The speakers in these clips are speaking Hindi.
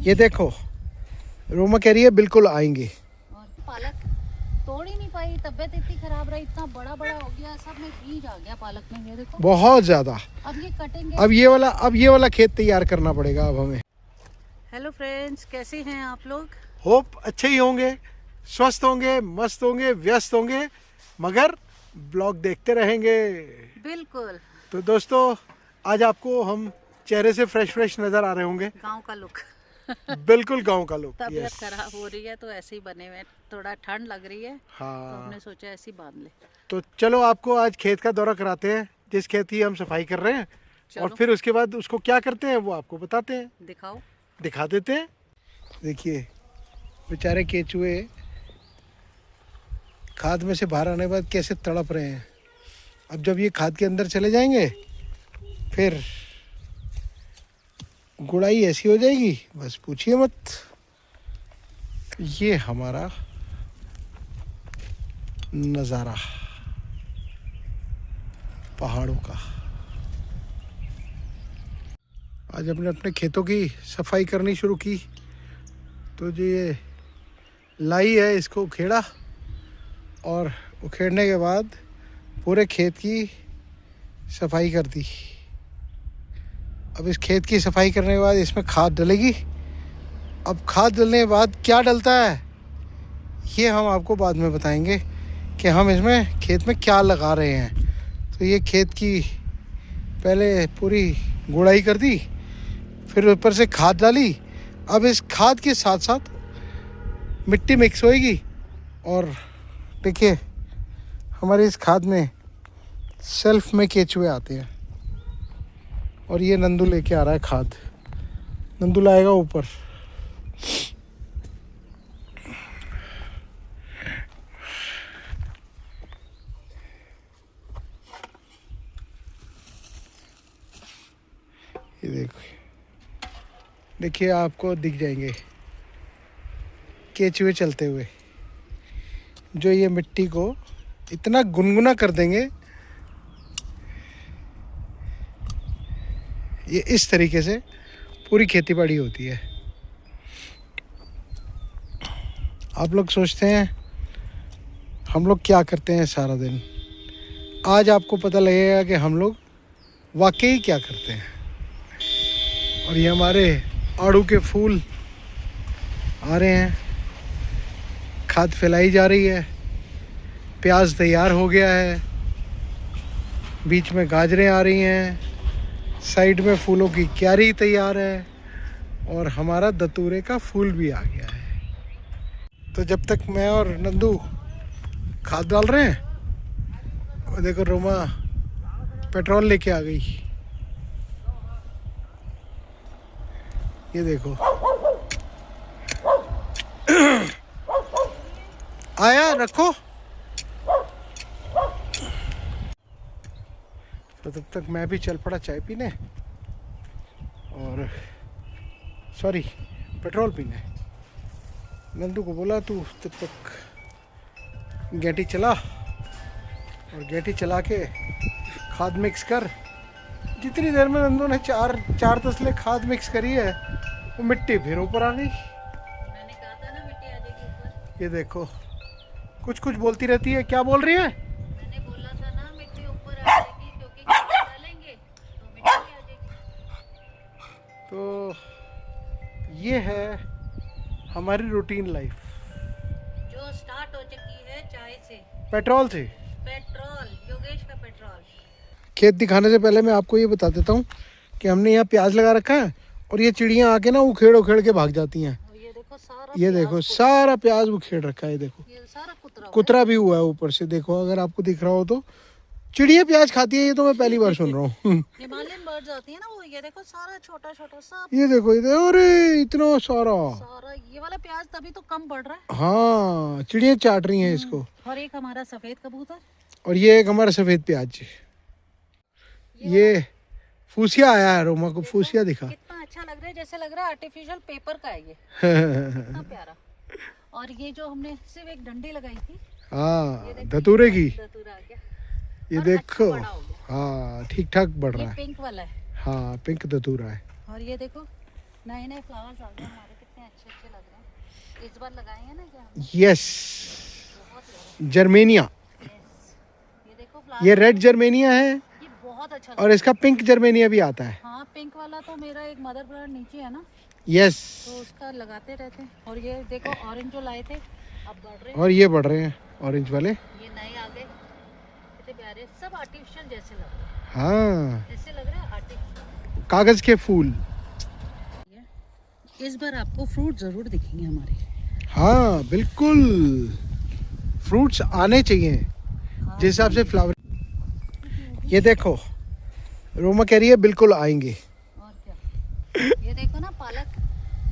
ये देखो, रोमा कह रही है बिल्कुल आएंगे। और पालक तोड़ ही नहीं पाई, तबीयत इतनी खराब रही, इतना बड़ा बड़ा हो गया, सब में बीज आ गया पालक में। ये देखो बहुत ज्यादा। अब ये कटेंगे। अब ये वाला खेत तैयार करना पड़ेगा अब हमें। हेलो फ्रेंड्स, कैसे हैं आप लोग? होप अच्छे ही होंगे, स्वस्थ होंगे, मस्त होंगे, व्यस्त होंगे, मगर ब्लॉग देखते रहेंगे। बिल्कुल। तो दोस्तों, आज आपको हम चेहरे से फ्रेश नजर आ रहे होंगे। गांव का लुक। बिल्कुल गांव का लुक। तबीयत खराब हो रही है तो ऐसे ही बने हुए, थोड़ा ठंड लग रही है तो हाँ, हमने सोचा ऐसे ही बांध ले। तो चलो आपको आज खेत का दौरा कराते हैं, जिस खेत की हम सफाई कर रहे हैं। और फिर उसके बाद उसको क्या करते हैं वो आपको बताते हैं, दिखाओ, दिखा देते हैं। देखिए बेचारे केचुए खाद में से बाहर आने के बाद कैसे तड़प रहे हैं। अब जब ये खाद के अंदर चले जाएंगे फिर गुड़ाई ऐसी हो जाएगी, बस पूछिए मत। ये हमारा नज़ारा पहाड़ों का। आज हमने अपने खेतों की सफाई करनी शुरू की, तो जो ये लाई है इसको उखेड़ा, और उखेड़ने के बाद पूरे खेत की सफाई कर दी। अब इस खेत की सफाई करने के बाद इसमें खाद डलेगी। अब खाद डलने के बाद क्या डलता है ये हम आपको बाद में बताएंगे कि हम इसमें खेत में क्या लगा रहे हैं। तो ये खेत की पहले पूरी गुड़ाई कर दी, फिर ऊपर से खाद डाली। अब इस खाद के साथ साथ मिट्टी मिक्स होएगी, और देखिए हमारी इस खाद में सेल्फ में केचुए आते हैं। और ये नंदू लेके आ रहा है खाद, नंदू लाएगा ऊपर। ये देखिए आपको दिख जाएंगे केचुए चलते हुए, जो ये मिट्टी को इतना गुनगुना कर देंगे। ये इस तरीके से पूरी खेती बाड़ी होती है। आप लोग सोचते हैं हम लोग क्या करते हैं सारा दिन। आज आपको पता लगेगा कि हम लोग वाकई क्या करते हैं। और ये हमारे आड़ू के फूल आ रहे हैं, खाद फैलाई जा रही है, प्याज तैयार हो गया है, बीच में गाजरें आ रही हैं, साइड में फूलों की क्यारी तैयार है, और हमारा दतूरे का फूल भी आ गया है। तो जब तक मैं और नंदू खाद डाल रहे हैं, और देखो रोमा पेट्रोल लेके आ गई। ये देखो आया, रखो। तो तब तक मैं भी चल पड़ा चाय पीने, और सॉरी पेट्रोल पीने। नंदू को बोला तू तब तक गेटी चला, और गेटी चला के खाद मिक्स कर। जितनी देर में नंदू ने चार तसले खाद मिक्स करी है, वो मिट्टी फिर ऊपर आ गई। मैंने कहा था ना मिट्टी आ जाएगी ऊपर। ये देखो कुछ बोलती रहती है, क्या बोल रही है? मैंने बोला था ना मिट्टी ऊपर आ जाएगी, क्योंकि खाद डालेंगे तो मिट्टी आ जाएगी। तो ये है हमारी रूटीन लाइफ, जो स्टार्ट हो चुकी है चाय से, पेट्रोल से। पेट्रोल, योगेश का पेट्रोल। खेत दिखाने से पहले मैं आपको ये बता देता हूँ कि हमने यहाँ प्याज लगा रखा है, और ये चिड़ियाँ आके ना उखेड़ के भाग जाती हैं। और ये देखो सारा, ये देखो सारा प्याज उखेड़ रखा है। ये देखो ये सारा कुतरा कुतरा भी हुआ है ऊपर से, देखो अगर आपको दिख रहा हो तो। चिड़िया प्याज खाती है, ये तो मैं पहली बार सुन रहा हूँ। हिमालयन बर्ड्स आती है ना वो, ये देखो सारा छोटा छोटा सब। ये देखो अरे इतना सारा ये वाला प्याज तभी तो कम बढ़ रहा है। हाँ, चिड़िया चाट रही हैं इसको। और एक हमारा सफेद कबूतर, और ये एक हमारा सफेद प्याज। ये फूसिया आया है, रोमा को फूसिया दिखा। कितना अच्छा लग रहा है, जैसे लग रहा है आर्टिफिशियल पेपर का है ये। कितना प्यारा। और ये जो हमने सिर्फ एक डंडी लगाई थी, हाँ धतूरे की, धतूरा आ गया। ये और देखो अच्छा बड़ा हो गया। हाँ ठीक ठाक बढ़ रहा ये है। पिंक वाला है। हाँ पिंक धतूरा है। और ये देखो नए नए फ्लावर्स आ गए हमारे अच्छे अच्छे लग रहे हैं, इस बार लगाए हैं ना क्या? Yes, Germania. ये देखो फ्लावर, ये रेड जर्मेनिया है ये बहुत अच्छा और इसका पिंक जर्मेनिया भी आता है। हाँ, पिंक वाला तो मेरा एक मदर प्लांट नीचे है ना, यस, तो उसका लगाते रहते हैं। और ये देखो ऑरेंज जो लाए थे अब बढ़ रहे हैं, और ये बढ़ रहे हैं ऑरेंज वाले। ये नए आ गए, कितने प्यारे, सब आर्टिफिशियल जैसे लग रहे हैं। हाँ, ऐसे लग रहा है आर्टिफिशियल। कागज के फूल। इस बार आपको फ्रूट जरूर दिखेंगे हमारे। हाँ बिल्कुल, फ्रूट्स आने चाहिए हाँ, जिस हिसाब से फ्लावर। ये देखो, रोमा कह रही है बिल्कुल आएंगे। और क्या, ये देखो ना, पालक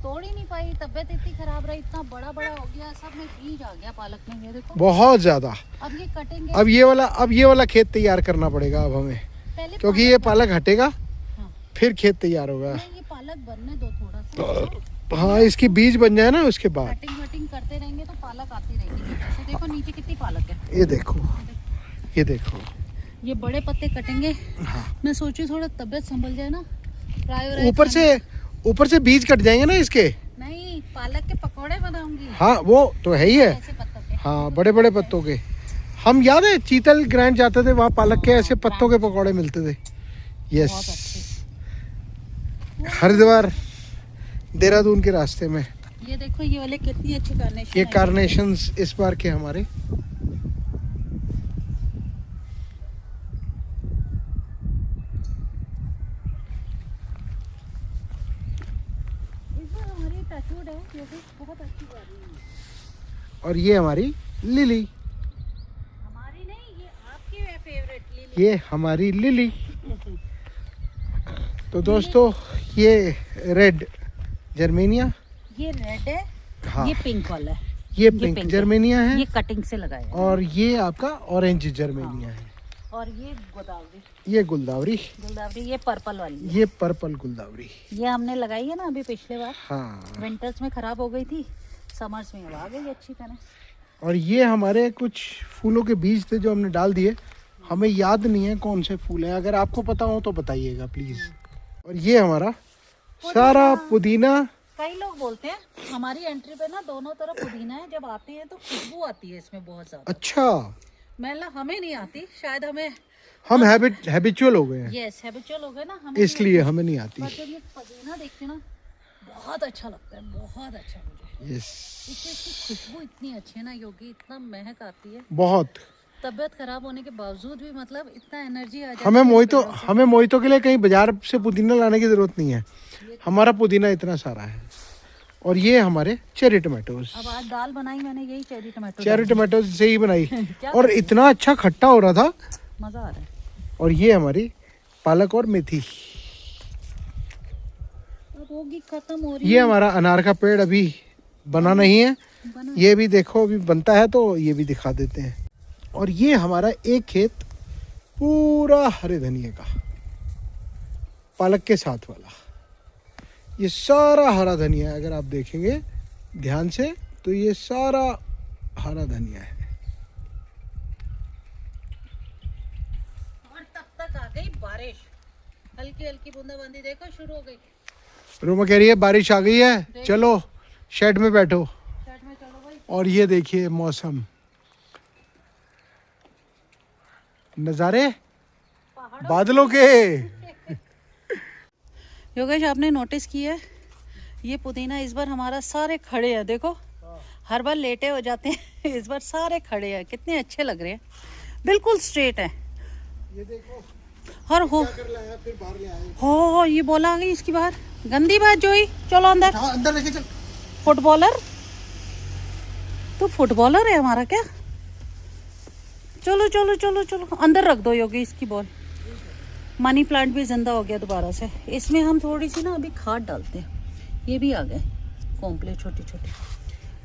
तोड़ ही नहीं पाई, तबीयत इतनी खराब रही, इतना बड़ा बड़ा हो गया, सब में बीज आ गया पालक में। ये देखो बहुत ज्यादा। अब ये कटेंगे। अब ये वाला खेत तैयार करना पड़ेगा अब हमें, पहले क्योंकि ये पालक हटेगा, हाँ, फिर खेत तैयार होगा। नहीं, ये पालक बनने दो थोड़ा सा, हाँ, इसकी बीज बन जाए ना उसके बाद। कटिंग वटिंग करते रहेंगे तो पालक आती रहेगी। जैसे देखो नीचे कितनी पालक है, ये देखो, ये देखो। ये बड़े पत्ते कटेंगे। हाँ, मैं सोची थोड़ा तबीयत संभल जाए ना, फ्राई व्राई ऊपर से बीज कट जाएंगे ना इसके। नहीं, पालक के पकौड़े बनाऊंगी। हाँ, वो तो है ही है। ऐसे पत्तों के। हाँ, बड़े बड़े पत्तों के। हम याद है चीतल ग्रैंड जाते थे, वहाँ पालक के ऐसे पत्तों के पकौड़े मिलते थे। बहुत यस, अच्छे। हरिद्वार देहरादून के रास्ते में। ये देखो ये वाले कितनी अच्छी कार्नेशन ये है। कार्नेशंस इस बार के हमारे। इस बार हमारी टचवुड है, ये भी बहुत अच्छी जा रही है। और ये हमारी लिली, हमारी नहीं, ये आपकी है फेवरेट लिली। ये हमारी लिली। तो दोस्तों, ये रेड जर्मेनिया, ये रेड है, हाँ, ये पिंक वाला है, ये pink पिंक है। जर्मेनिया है, ये कटिंग से लगाया है। और ये आपका ऑरेंज जर्मेनिया है। और ये गोदावरी, ये गुलदावरी, गुलदावरी ये पर्पल वाली है। ये पर्पल गुलदावरी। ये हमने लगाई है ना अभी पिछले बार, हाँ, विंटर्स में खराब हो गई थी, समर्स में अब आ गई अच्छी तरह। और ये हमारे कुछ फूलों के बीज थे जो हमने डाल दिए, हमें याद नहीं है कौन से फूल हैं, अगर आपको पता हो तो बताइएगा प्लीज। और ये हमारा सारा पुदीना। कई लोग बोलते हैं हमारी एंट्री पे ना दोनों तरफ पुदीना है, जब आती है तो खुशबू आती है इसमें बहुत ज्यादा। अच्छा, मतलब हमें नहीं आती, शायद हमें, हम हैबिचुअल हो गए हैं, यस हैबिचुअल हो गए ना, हमें इसलिए हमें नहीं आती। पर जब ये पुदीना देखते ना बहुत अच्छा लगता है, बहुत अच्छा मुझे। यस, इसकी खुशबू इतनी अच्छी है ना योगी, इतना महक आती है। बहुत। तबीयत खराब होने के बावजूद भी मतलब इतना एनर्जी आ जाती है। हमें मोहितो के लिए कहीं बाजार से पुदीना लाने की जरूरत नहीं है, हमारा पुदीना इतना सारा है। और ये हमारे चेरी टमाटोज। अब आज दाल बनाई मैंने, यही चेरी टमाटो, चेरी टमाटोज से ही बनाई क्या और इतना अच्छा खट्टा हो रहा था, मजा आ रहा है। और ये हमारी पालक और मेथी। अब होगी खत्म हो रही ये हमारा अनार का पेड़ अभी बना नहीं है, बना। ये भी देखो अभी बनता है तो ये भी दिखा देते हैं। और ये हमारा एक खेत पूरा हरे धनिए का, पालक के साथ वाला, ये सारा हरा धनिया है। अगर आप देखेंगे ध्यान से तो ये सारा हरा धनिया है। और तब तक आ गई बारिश, हल्की हल्की बूंदाबांदी देखो शुरू हो गई। रोमा कह रही है बारिश आ गई है, चलो शेड में बैठो। शेड में चलो भाई। और ये देखिए मौसम, नज़ारे बादलों के। योगेश आपने नोटिस किया है, ये पुदीना इस बार हमारा सारे खड़े हैं, देखो हर बार लेटे हो जाते हैं, इस बार सारे खड़े हैं, कितने अच्छे लग रहे हैं, बिल्कुल स्ट्रेट है। ये देखो और हो क्या कर लाया, फिर बाहर ले आए। हो ये बोला आ गई इसकी बाहर, गंदी बात जोई, चलो अंदर। हाँ, अंदर लेके चल। फुटबॉलर, तो फुटबॉलर है हमारा क्या? चलो चलो चलो चलो अंदर रख दो योगी इसकी बॉल। मनी प्लांट भी जिंदा हो गया दोबारा से। इसमें हम थोड़ी सी ना अभी खाद डालते हैं, ये भी आ गए कॉम्प्ले छोटे छोटे।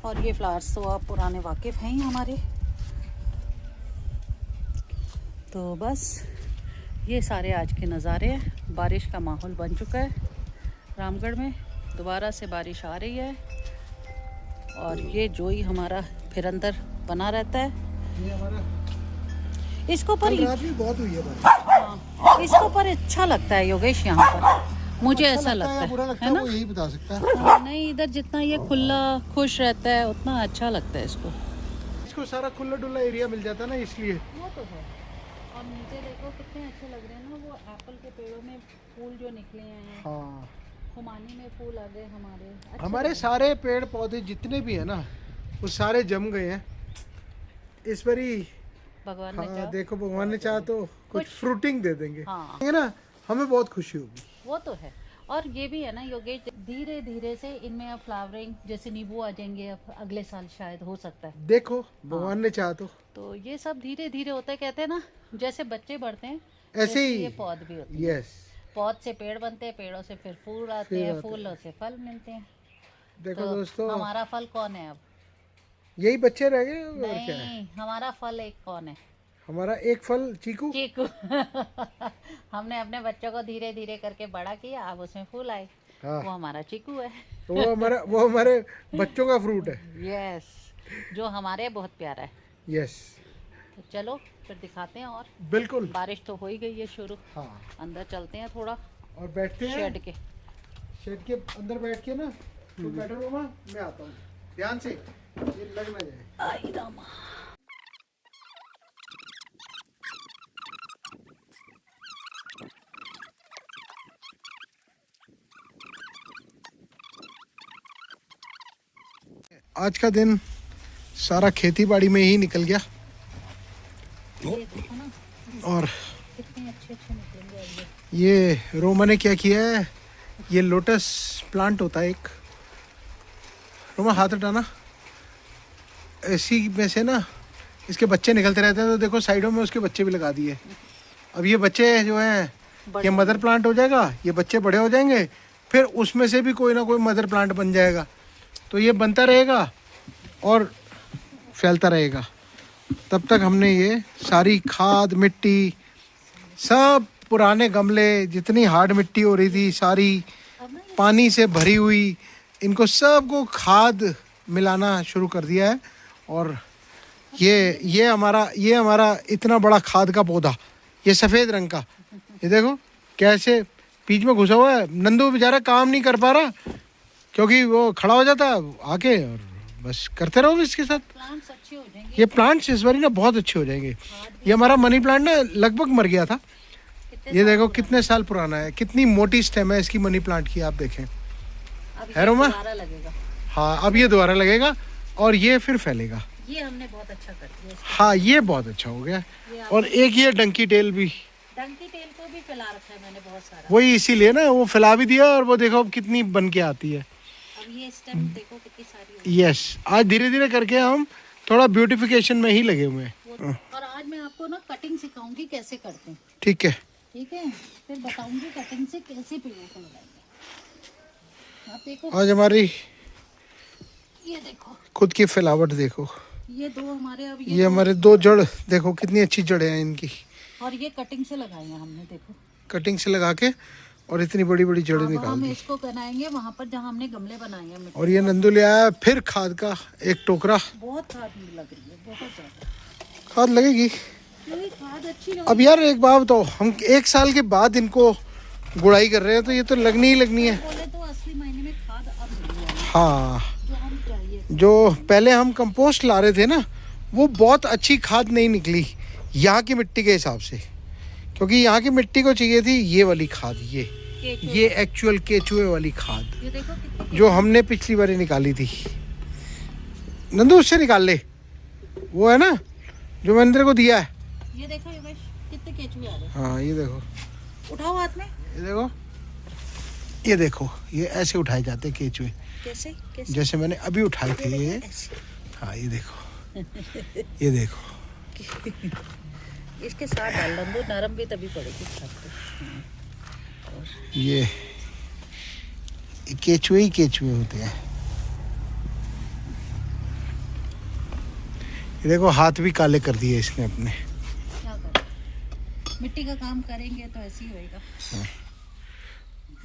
और ये फ्लावर्स तो आप पुराने वाकिफ हैं ही हमारे। तो बस ये सारे आज के नज़ारे हैं। बारिश का माहौल बन चुका है रामगढ़ में, दोबारा से बारिश आ रही है। और ये जोई हमारा फिर अंदर बना रहता है। ये हमारा इसको पर रात भी बहुत हुई है बारिश। हाँ, इसको पर अच्छा लगता है योगेश यहाँ पर, मुझे अच्छा ऐसा लगता है लगता या बुरा लगता है है ना। वो यही बता सकता है। नहीं, इधर जितना ये खुला खुश रहता है उतना अच्छा लगता है इसको। इसको सारा खुला डुल्ला एरिया मिल जाता है ना, इसलिए। वो तो है। और नीचे देखो कितने अच्छे लग रहे हैं ना, वो एप्पल के पेड़ों में फूल जो निकले हैं। हाँ, खुमानी में फूल आ गए हमारे, अच्छे हमारे लग रहे सारे पेड़ पौधे जितने भी है ना वो सारे जम गए हैं इस बारी। हैं। भगवान ने हाँ चाहा। देखो, भगवान ने चाहा तो कुछ कुछ- फ्रूटिंग दे देंगे, हाँ है ना। हमें बहुत खुशी होगी। वो तो है। और ये भी है ना योगेश, धीरे धीरे से इनमें अब फ्लावरिंग, जैसे नींबू आ जाएंगे अब अगले साल शायद, हो सकता है। देखो भगवान ने चाहा तो ये सब धीरे धीरे होता है, कहते हैं ना जैसे बच्चे बढ़ते हैं ऐसे वैसे ही। ये पौध भी होते हैं। यस, पौध से पेड़ बनते हैं, पेड़ों से फिर फूल आते फिर हैं, आते फूलों से फल मिलते हैं। देखो तो दोस्तों, हमारा फल कौन है अब? यही बच्चे रह गए और क्या है। नहीं, हमारा फल एक कौन है? हमारा एक फल चीकू। चीकू। हमने अपने बच्चों को धीरे धीरे करके बड़ा किया, अब उसमें फूल आए। हाँ, वो हमारा चीकू है। तो वो हमारे बच्चों का फ्रूट है। यस, जो हमारे बहुत प्यारा है। यस, तो चलो फिर दिखाते हैं। और बिल्कुल। बारिश तो हो ही गई है शुरू। हाँ, अंदर चलते हैं थोड़ा और बैठते हैं शेड के। शेड के अंदर बैठ के ना। तो बैठो रोमा, मैं आता हूँ, ध्यान से, ये लग ना जाए। आई रामा। आज का दिन सारा खेती बाड़ी में ही निकल गया, ये देखो ना और कितने अच्छे अच्छे निकलेंगे अब ये रोमा ने क्या किया है, ये लोटस प्लांट होता है एक। रोमा हाथ हटाना, ऐसी में से ना इसके बच्चे निकलते रहते हैं। तो देखो साइडों में उसके बच्चे भी लगा दिए। अब ये बच्चे जो हैं ये मदर प्लांट हो जाएगा, ये बच्चे बड़े हो जाएंगे, फिर उसमें से भी कोई ना कोई मदर प्लांट बन जाएगा। तो ये बनता रहेगा और फैलता रहेगा। तब तक हमने ये सारी खाद मिट्टी, सब पुराने गमले, जितनी हार्ड मिट्टी हो रही थी सारी पानी से भरी हुई, इनको सबको खाद मिलाना शुरू कर दिया है। और ये हमारा इतना बड़ा खाद का पौधा, ये सफ़ेद रंग का, ये देखो कैसे बीच में घुसा हुआ है। नंदू बेचारा काम नहीं कर पा रहा क्योंकि वो खड़ा हो जाता है आके, और बस करते रहो इसके साथ। प्लांट्स अच्छे हो जाएंगे। ये प्लांट्स इस बारी ना बहुत अच्छे हो जाएंगे। ये हमारा मनी प्लांट ना लगभग मर गया था। ये देखो कितने साल पुराना है, कितनी मोटी स्टेम है इसकी मनी प्लांट की, आप देखें। अब है ये रोमा? दोबारा लगेगा। हाँ, अब ये दोबारा लगेगा और ये फिर फैलेगा। ये हमने बहुत अच्छा कर दिया इसको। हाँ, ये बहुत अच्छा हो गया। ये और एक ये डंकी टेल भी, डंकी टेल को भी फैला रखा है मैंने बहुत सारा। वही इसीलिए ना वो फैला भी दिया, और वो देखो अब कितनी बन के आती है। अब ये स्टेम देखो कितनी सारी हो यस, आज धीरे धीरे करके हम थोड़ा ब्यूटिफिकेशन में ही लगे हुए हैं। गई। और आज मैं आपको ना कटिंग सिखाऊंगी कैसे करते हैं। ठीक है, ठीक है, फिर बताऊंगी कटिंग से कैसे पेड़ों को लगाएंगे। आप देखो, आज हमारी ये देखो, खुद की फैलावट देखो। ये दो हमारे अब ये हमारे दो जड़ देखो, कितनी अच्छी जड़ें हैं इनकी। और ये कटिंग से लगाई है हमने, देखो। कटिंग से लगा के और इतनी बड़ी बड़ी जड़ें अब निकाल हम दी। इसको बनाएंगे वहाँ पर जहाँ हमने गमले बनाए हैं मिट्टी। और ये नंदू ले आया फिर खाद का एक टोकरा। बहुत खाद लग रही है, बहुत ज्यादा। खाद लगेगी। क्योंकि खाद अच्छी लग अब यार एक बात बताओ, हम 1 साल के बाद इनको गुड़ाई कर रहे हैं, तो ये तो लगनी ही लगनी है। बोले तो असली मायने में खाद अब मिली है हाँ, जो हम चाहिए। जो पहले हम कंपोस्ट ला रहे थे ना, वो बहुत अच्छी खाद नहीं निकली यहाँ की मिट्टी के हिसाब से, क्योंकि यहाँ की मिट्टी को चाहिए थी ये वाली खाद, ये एक्चुअल केचुए वाली खाद ये देखो कितनी, जो हमने पिछली बार निकाली थी। नंदू उससे निकाल ले, वो है ना जो मैंने तेरे को दिया है। ये देखो योगेश कितने केचुए आ रहे हैं। हाँ, ये देखो, उठाओ हाथ में। ये देखो, ये ऐसे उठाए जाते हैं केचुए, कैसे कैसे? जैसे मैंने अभी उठाए थे ये। ऐसे। हाँ, ये देखो, ये देखो। इसके साथ डाल दो, नरम भी तभी पड़ेगी खाद तो। ये केचुए ही केचुए होते हैं। ये देखो हाथ भी काले कर दिए इसने अपने। क्या करें, मिट्टी का काम करेंगे तो ऐसे ही होएगा।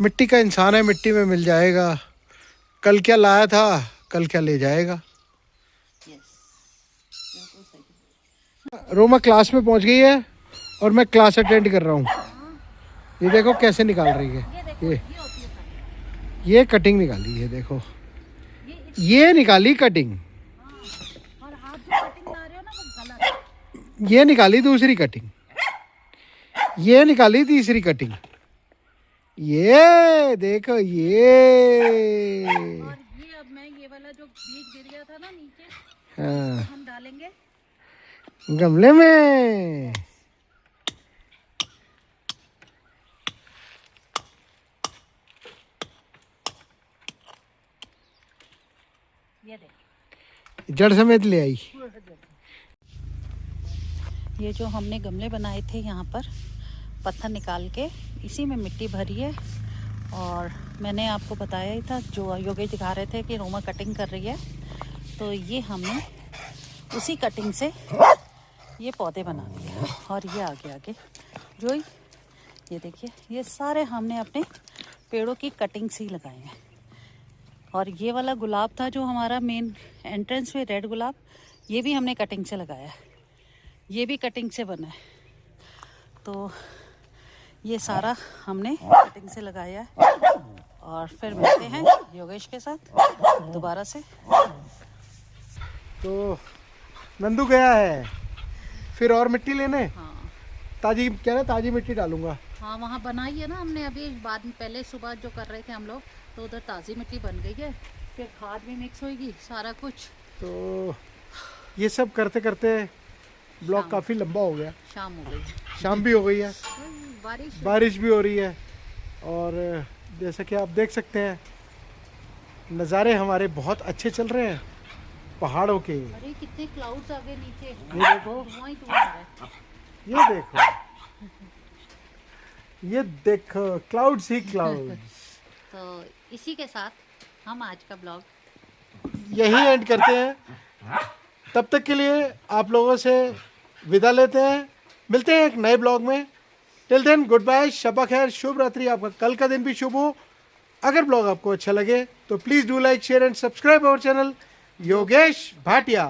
मिट्टी का इंसान है, मिट्टी में मिल जाएगा। कल क्या लाया था, कल क्या ले जाएगा। यस, बिल्कुल सही। रोमा क्लास में पहुंच गई है और मैं क्लास अटेंड कर रहा हूँ। ये देखो कैसे निकाल रही है। ये देखो होती है कटिंग। ये कटिंग निकाली है, देखो ये ये निकाली कटिंग, और आप जो कटिंग ला रहे हो ना वो गलत है। ये निकाली दूसरी कटिंग, ये निकाली तीसरी कटिंग, ये देखो ये। और ये अब मैं ये वाला जो बीज गिर गया था ना नीचे, हाँ, हम डालेंगे गमले में। ये देख। जड़ समेत ले आई। ये जो हमने गमले बनाए थे यहाँ पर पत्थर निकाल के, इसी में मिट्टी भरी है। और मैंने आपको बताया ही था, जो योगेश दिखा रहे थे कि रोमा कटिंग कर रही है, तो ये हमने उसी कटिंग से ये पौधे बना दिए। और ये आगे जो ये देखिए, ये सारे हमने अपने पेड़ों की कटिंग से ही लगाए हैं। और ये वाला गुलाब था जो हमारा मेन एंट्रेंस में, रेड गुलाब, ये भी हमने कटिंग से लगाया है, ये भी कटिंग से बना है। तो ये सारा हमने कटिंग से लगाया है। और फिर मिलते हैं योगेश के साथ दोबारा से। तो नंदू गया है फिर और मिट्टी लेने। हाँ ताजी, क्या ना, ताजी मिट्टी डालूंगा। हाँ, वहाँ बनाई है ना हमने अभी, बाद में पहले सुबह जो कर रहे थे हम लोग, तो उधर ताज़ी मिट्टी बन गई है, फिर खाद भी मिक्स होगी, सारा कुछ। तो ये सब करते करते ब्लॉग शाम। काफ़ी लंबा हो गया, शाम हो गई, शाम भी हो गई है, बारिश भी हो रही है। और जैसा कि आप देख सकते हैं, नज़ारे हमारे बहुत अच्छे चल रहे हैं पहाड़ों के। अरे कितने क्लाउड्स आ गए नीचे, ये देखो, धुआं ही धुआं आ रहा है। ये देखो, ये देखो, क्लाउड्स ही क्लाउड्स। तो इसी के साथ हम आज का ब्लॉग यही एंड करते हैं। तब तक के लिए आप लोगों से विदा लेते हैं, मिलते हैं एक नए ब्लॉग में। Till then good bye, Shaba खैर, शुभ रात्रि, आपका कल का दिन भी शुभ हो। अगर ब्लॉग आपको अच्छा लगे तो please do like, share and subscribe our channel Yogesh Bhatia.